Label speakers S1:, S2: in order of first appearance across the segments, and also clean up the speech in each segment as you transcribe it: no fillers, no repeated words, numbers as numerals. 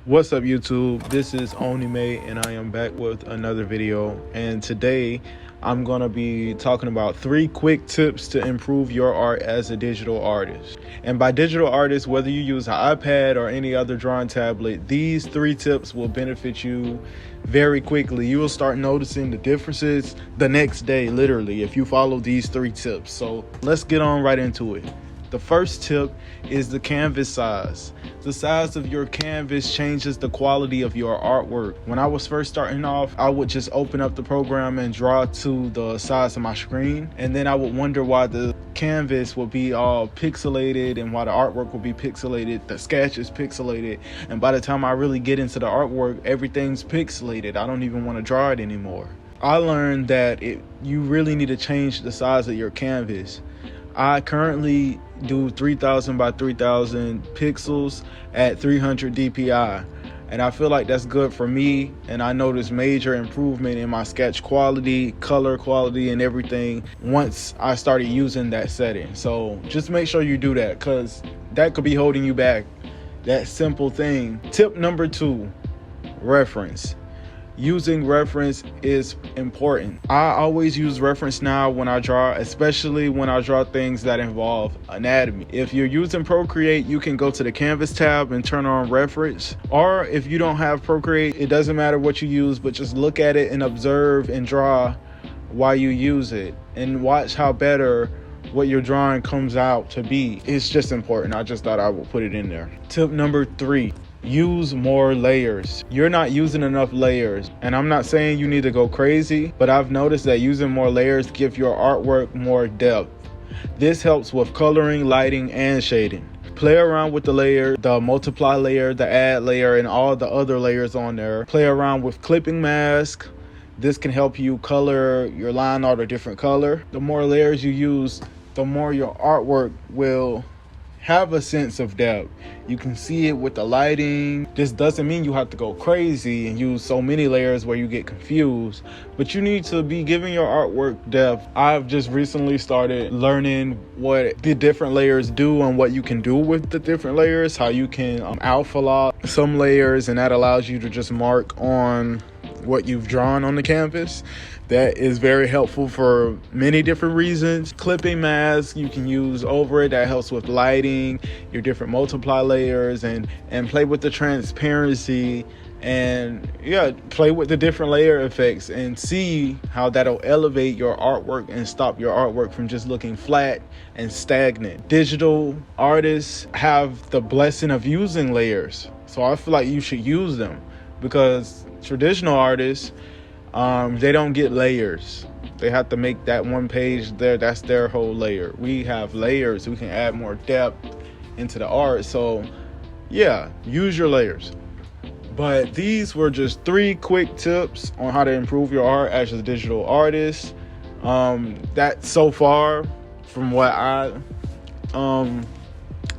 S1: What's up, YouTube? This is Onime and I am back with another video, and today I'm gonna be talking about 3 quick tips to improve your art as a digital artist. And by digital artist, whether you use an iPad or any other drawing tablet, these 3 tips will benefit you very quickly. You will start noticing the differences the next day, literally, if you follow these 3 tips. So let's get on right into it. The first tip is the canvas size. The size of your canvas changes the quality of your artwork. When I was first starting off, I would just open up the program and draw to the size of my screen, and then I would wonder why the canvas would be all pixelated and why the artwork would be pixelated, the sketch is pixelated, and by the time I really get into the artwork, everything's pixelated. I don't even want to draw it anymore. I learned that you really need to change the size of your canvas. I currently do 3000 by 3000 pixels at 300 DPI, and I feel like that's good for me, and I noticed major improvement in my sketch quality, color quality, and everything once I started using that setting. So just make sure you do that, because that could be holding you back, that simple thing. Tip number 2, reference. Using reference is important. I always use reference now when I draw, especially when I draw things that involve anatomy. If you're using Procreate, you can go to the Canvas tab and turn on reference. Or if you don't have Procreate, it doesn't matter what you use, but just look at it and observe and draw while you use it, and watch how better what you're drawing comes out to be. It's just important. I just thought I would put it in there. Tip number 3. Use more layers. You're not using enough layers, and I'm not saying you need to go crazy, but I've noticed that using more layers gives your artwork more depth. This helps with coloring, lighting, and shading. Play around with the layer, the multiply layer, the add layer, and all the other layers on there. Play around with clipping mask. This can help you color your line art a different color. The more layers you use, the more your artwork will have a sense of depth. You can see it with the lighting. This doesn't mean you have to go crazy and use so many layers where you get confused, but you need to be giving your artwork depth. I've just recently started learning what the different layers do and what you can do with the different layers, how you can alpha lock some layers, and that allows you to just mark on what you've drawn on the canvas. That is very helpful for many different reasons. Clipping mask you can use over it, that helps with lighting, your different multiply layers, and play with the transparency, and play with the different layer effects and see how that'll elevate your artwork and stop your artwork from just looking flat and stagnant. Digital artists have the blessing of using layers, so I feel like you should use them, because traditional artists, they don't get layers. They have to make that one page there, that's their whole layer. We have layers, we can add more depth into the art. So yeah, use your layers. But these were just 3 quick tips on how to improve your art as a digital artist. That so far, from what I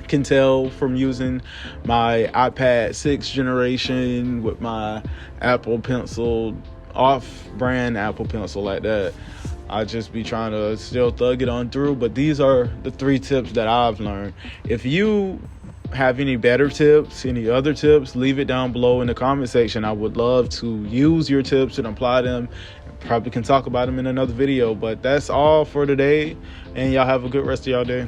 S1: can tell from using my iPad 6th generation with my Apple Pencil, off-brand Apple Pencil like that, I just be trying to still thug it on through. But these are the 3 tips that I've learned. If you have any better tips, any other tips, leave it down below in the comment section. I would love to use your tips and apply them. Probably can talk about them in another video. But that's all for today, and y'all have a good rest of y'all day.